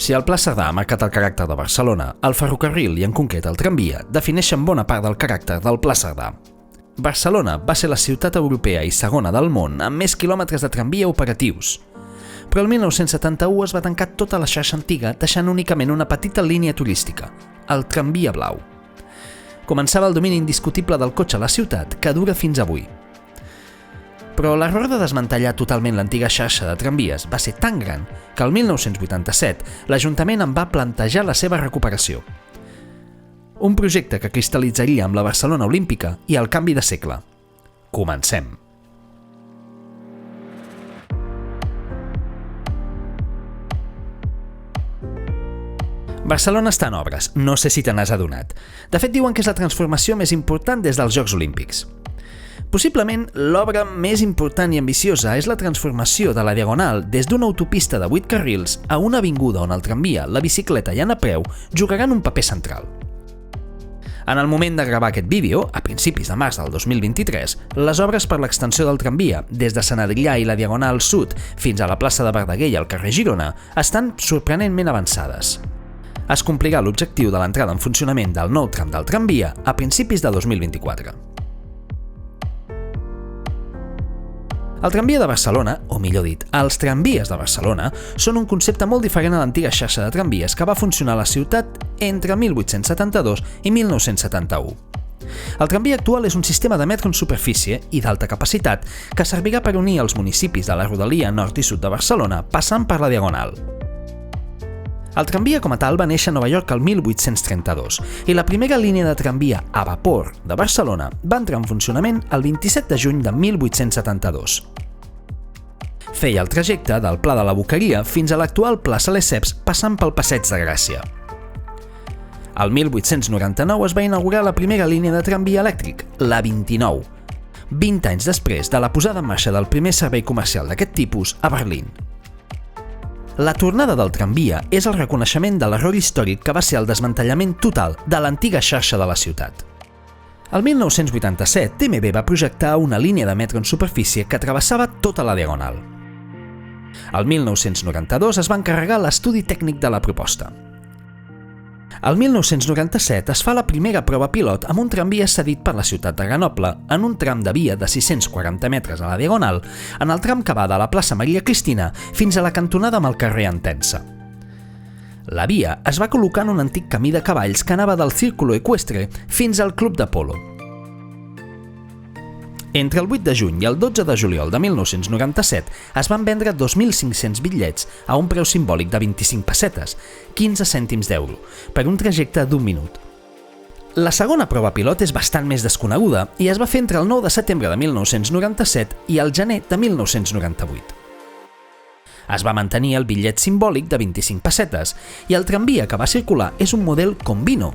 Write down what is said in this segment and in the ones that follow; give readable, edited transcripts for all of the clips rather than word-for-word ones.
Si el Pla Cerdà ha marcat el caràcter de Barcelona, el ferrocarril i en concret el tramvia defineixen bona part del caràcter del Pla Cerdà. Barcelona va ser la ciutat europea i segona del món amb més quilòmetres de tramvia operatius. Però el 1971 es va tancar tota la xarxa antiga deixant únicament una petita línia turística, el tramvia blau. Començava el domini indiscutible del cotxe a la ciutat, que dura fins avui. Però l'error de desmantellar totalment l'antiga xarxa de tramvies va ser tan gran que el 1987 l'Ajuntament en va plantejar la seva recuperació. Un projecte que cristal·litzaria amb la Barcelona Olímpica i el canvi de segle. Comencem! Barcelona està en obres, no sé si te n'has adonat. De fet, diuen que és la transformació més important des dels Jocs Olímpics. Possiblement, l'obra més important i ambiciosa és la transformació de la Diagonal des d'una autopista de 8 carrils a una avinguda on el tramvia, la bicicleta i anar a peu jugaran un paper central. En el moment de gravar aquest vídeo, a principis de març del 2023, les obres per l'extensió del tramvia, des de Sant Adrià i la Diagonal Sud fins a la plaça de Verdaguer i al carrer Girona, estan sorprenentment avançades. Es complirà l'objectiu de l'entrada en funcionament del nou tram del tramvia a principis de 2024. El tramvia de Barcelona, o millor dit, els tramvies de Barcelona, són un concepte molt diferent a l'antiga xarxa de tramvies que va funcionar a la ciutat entre 1872 i 1971. El tramvia actual és un sistema de metro en superfície i d'alta capacitat que servirà per unir els municipis de la rodalia nord i sud de Barcelona passant per la Diagonal. El tramvia com a tal va néixer a Nova York el 1832 i la primera línia de tramvia a vapor de Barcelona va entrar en funcionament el 27 de juny de 1872. Feia el trajecte del Pla de la Boqueria fins a l'actual plaça Lesseps passant pel Passeig de Gràcia. El 1899 es va inaugurar la primera línia de tramvia elèctric, la 29, 20 anys després de la posada en marxa del primer servei comercial d'aquest tipus a Berlín. La tornada del tramvia és el reconeixement de l'error històric que va ser el desmantellament total de l'antiga xarxa de la ciutat. El 1987, TMB va projectar una línia de metro en superfície que travessava tota la Diagonal. El 1992 es va encarregar l'estudi tècnic de la proposta. El 1997 es fa la primera prova pilot amb un tramvia cedit per la ciutat de Grenoble en un tram de via de 640 metres a la Diagonal, en el tram que va de la plaça Maria Cristina fins a la cantonada amb el carrer Entença. La via es va col·locar en un antic camí de cavalls que anava del Círculo Equestre fins al Club de Polo. Entre el 8 de juny i el 12 de juliol de 1997 es van vendre 2.500 bitllets a un preu simbòlic de 25 pessetes, 15 cèntims d'euro, per un trajecte d'1 minut. La segona prova pilot és bastant més desconeguda i es va fer entre el 9 de setembre de 1997 i el gener de 1998. Es va mantenir el bitllet simbòlic de 25 pessetes i el tramvia que va circular és un model Combino,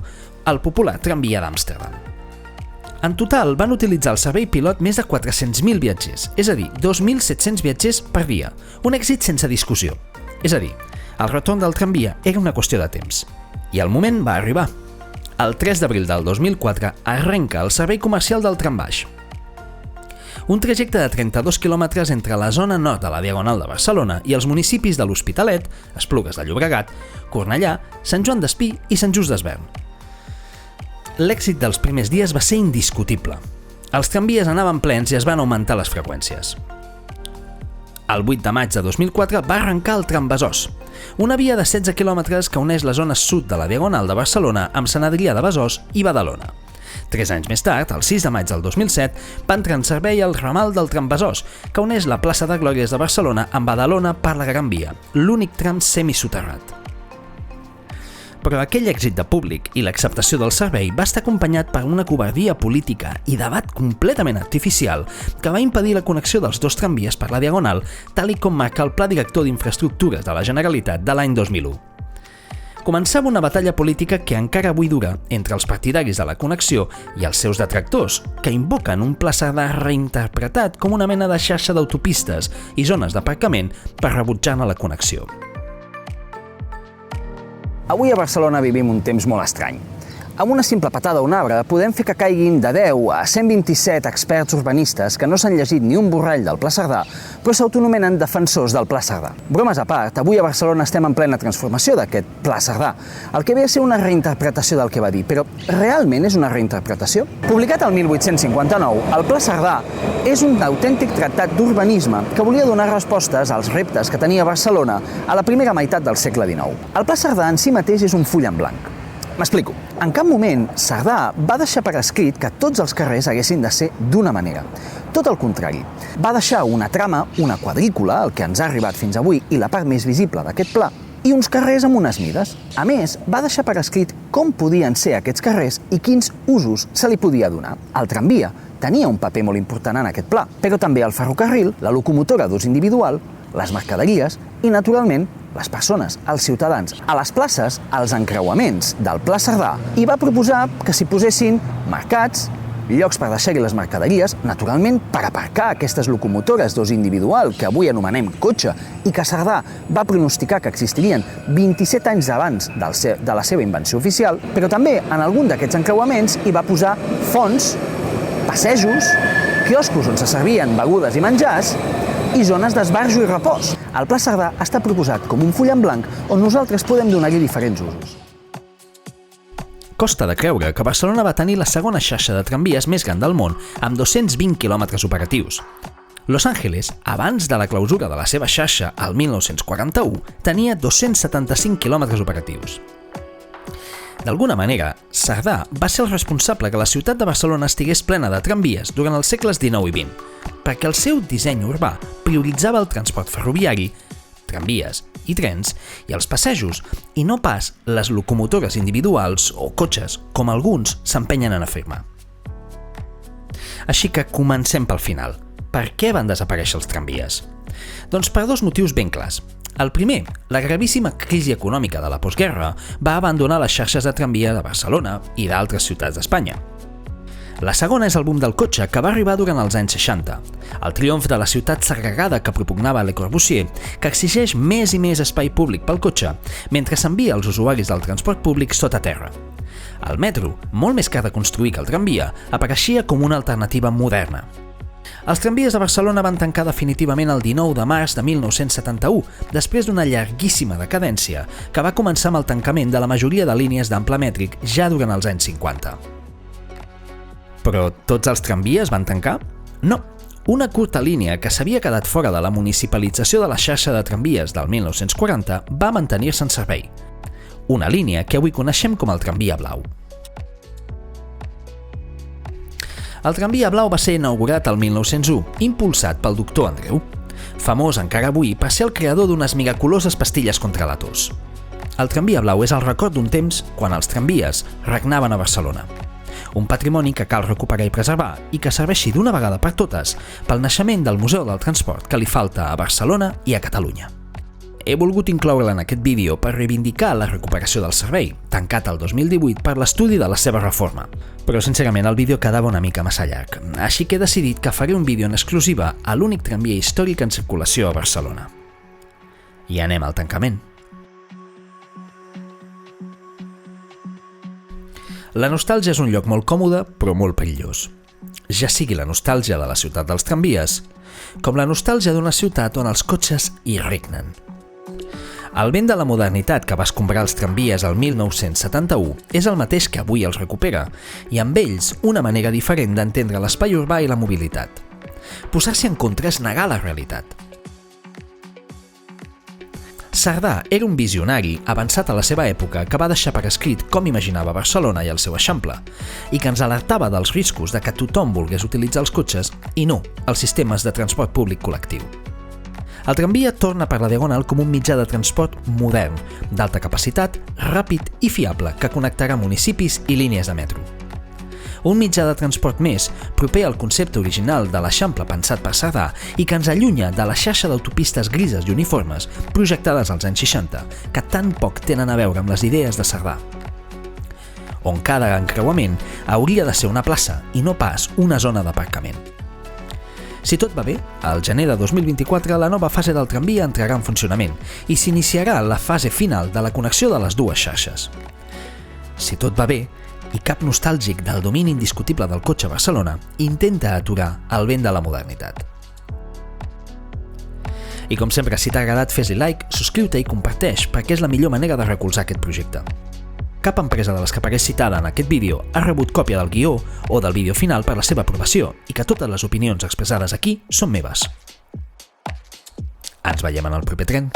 el popular tramvia d'Amsterdam. En total, van utilitzar el servei pilot més de 400.000 viatgers, és a dir, 2.700 viatgers per dia, un èxit sense discussió. És a dir, el retorn del tramvia era una qüestió de temps. I el moment va arribar. El 3 d'abril del 2004 arrenca el servei comercial del trambaix. Un trajecte de 32 quilòmetres entre la zona nord de la Diagonal de Barcelona i els municipis de l'Hospitalet, Esplugues de Llobregat, Cornellà, Sant Joan d'Espí i Sant Just Desvern. L'èxit dels primers dies va ser indiscutible. Els tramvies anaven plens i es van augmentar les freqüències. El 8 de maig de 2004 va arrencar el tram Besòs, una via de 16 quilòmetres que uneix la zona sud de la Diagonal de Barcelona amb Sant Adrià de Besòs i Badalona. 3 anys més tard, el 6 de maig del 2007, va entrar en servei el ramal del tram Besòs, que uneix la plaça de Glòries de Barcelona amb Badalona per la Gran Via, l'únic tram semisoterrat. Però aquell èxit de públic i l'acceptació del servei va estar acompanyat per una covardia política i debat completament artificial que va impedir la connexió dels dos tramvies per la Diagonal, tal com marca el Pla Director d'Infraestructures de la Generalitat de l'any 2001. Començava una batalla política que encara avui dura entre els partidaris de la connexió i els seus detractors, que invoquen un Pla Cerdà reinterpretat com una mena de xarxa d'autopistes i zones d'aparcament per rebutjar-ne la connexió. Avui a Barcelona vivim un temps molt estrany. Amb una simple patada a un arbre podem fer que caiguin de 10 a 127 experts urbanistes que no s'han llegit ni un borrall del Pla Cerdà, però s'autonomenen defensors del Pla Cerdà. Bromes a part, avui a Barcelona estem en plena transformació d'aquest Pla Cerdà, el que ve a ser una reinterpretació del que va dir, però realment és una reinterpretació? Publicat el 1859, el Pla Cerdà és un autèntic tractat d'urbanisme que volia donar respostes als reptes que tenia Barcelona a la primera meitat del segle XIX. El Pla Cerdà en si mateix és un full en blanc. M'explico. En cap moment, Cerdà va deixar per escrit que tots els carrers haguessin de ser d'una manera. Tot el contrari. Va deixar una trama, una quadrícula, el que ens ha arribat fins avui i la part més visible d'aquest pla, i uns carrers amb unes mides. A més, va deixar per escrit com podien ser aquests carrers i quins usos se li podia donar. El tramvia tenia un paper molt important en aquest pla, però també el ferrocarril, la locomotora d'ús individual, les mercaderies i, naturalment, les persones, els ciutadans. A les places, als encreuaments del Pla Cerdà, i va proposar que s'hi posessin mercats, llocs per deixar-hi les mercaderies, naturalment per aparcar aquestes locomotores d'ús individual que avui anomenem cotxe i que Cerdà va pronosticar que existirien 27 anys abans de la seva invenció oficial, però també en algun d'aquests encreuaments hi va posar fonts, passejos, quioscos on se servien begudes i menjars i zones d'esbarjo i repòs. El Pla Cerdà està proposat com un full en blanc on nosaltres podem donar-hi diferents usos. Costa de creure que Barcelona va tenir la segona xarxa de tramvies més gran del món, amb 220 quilòmetres operatius. Los Angeles, abans de la clausura de la seva xarxa al 1941, tenia 275 quilòmetres operatius. D'alguna manera, Cerdà va ser el responsable que la ciutat de Barcelona estigués plena de tramvies durant els segles XIX i XX, perquè el seu disseny urbà prioritzava el transport ferroviari, tramvies i trens, i els passejos, i no pas les locomotores individuals o cotxes, com alguns s'empenyen en afirmar. Així que comencem pel final. Per què van desaparèixer els tramvies? Doncs per dos motius ben clars. El primer, la gravíssima crisi econòmica de la postguerra va abandonar les xarxes de tramvia de Barcelona i d'altres ciutats d'Espanya. La segona és el boom del cotxe, que va arribar durant els anys 60, el triomf de la ciutat segregada que propugnava Le Corbusier, que exigeix més i més espai públic pel cotxe, mentre s'envia els usuaris del transport públic sota terra. El metro, molt més car de construir que el tramvia, apareixia com una alternativa moderna. Els tramvies de Barcelona van tancar definitivament el 19 de març de 1971, després d'una llarguíssima decadència que va començar amb el tancament de la majoria de línies d'ample mètric ja durant els anys 50. Però tots els tramvies van tancar? No. Una curta línia que s'havia quedat fora de la municipalització de la xarxa de tramvies del 1940 va mantenir-se en servei. Una línia que avui coneixem com el tramvia blau. El tramvia blau va ser inaugurat el 1901, impulsat pel doctor Andreu, famós encara avui per ser el creador d'unes miraculoses pastilles contra la tos. El tramvia blau és el record d'un temps quan els tramvies regnaven a Barcelona. Un patrimoni que cal recuperar i preservar i que serveixi d'una vegada per totes pel naixement del Museu del Transport que li falta a Barcelona i a Catalunya. He volgut incloure'l en aquest vídeo per reivindicar la recuperació del servei, tancat el 2018 per l'estudi de la seva reforma. Però, sincerament, el vídeo quedava una mica massa llarg, així que he decidit que faré un vídeo en exclusiva a l'únic tramvia històric en circulació a Barcelona. I anem al tancament. La nostàlgia és un lloc molt còmode, però molt perillós. Ja sigui la nostàlgia de la ciutat dels tramvies, com la nostàlgia d'una ciutat on els cotxes hi regnen. El vent de la modernitat que va escombrar els tramvies el 1971 és el mateix que avui els recupera, i amb ells una manera diferent d'entendre l'espai urbà i la mobilitat. Posar-s'hi en contra és negar la realitat. Cerdà era un visionari avançat a la seva època que va deixar per escrit com imaginava Barcelona i el seu eixample, i que ens alertava dels riscos de que tothom volgués utilitzar els cotxes i no els sistemes de transport públic col·lectiu. El tramvia torna per la Diagonal com un mitjà de transport modern, d'alta capacitat, ràpid i fiable que connectarà municipis i línies de metro. Un mitjà de transport més proper al concepte original de l'eixample pensat per Cerdà i que ens allunya de la xarxa d'autopistes grises i uniformes projectades als anys 60, que tan poc tenen a veure amb les idees de Cerdà. On cada encreuament hauria de ser una plaça i no pas una zona d'aparcament. Si tot va bé, al gener de 2024 la nova fase del tramvia entrarà en funcionament i s'iniciarà la fase final de la connexió de les dues xarxes. Si tot va bé, i cap nostàlgic del domini indiscutible del cotxe a Barcelona intenta aturar el vent de la modernitat. I com sempre, si t'ha agradat, fes-li like, subscriu-te i comparteix, perquè és la millor manera de recolzar aquest projecte. Cap empresa de les que apareix citada en aquest vídeo ha rebut còpia del guió o del vídeo final per la seva aprovació i que totes les opinions expressades aquí són meves. Ens veiem en el proper tren.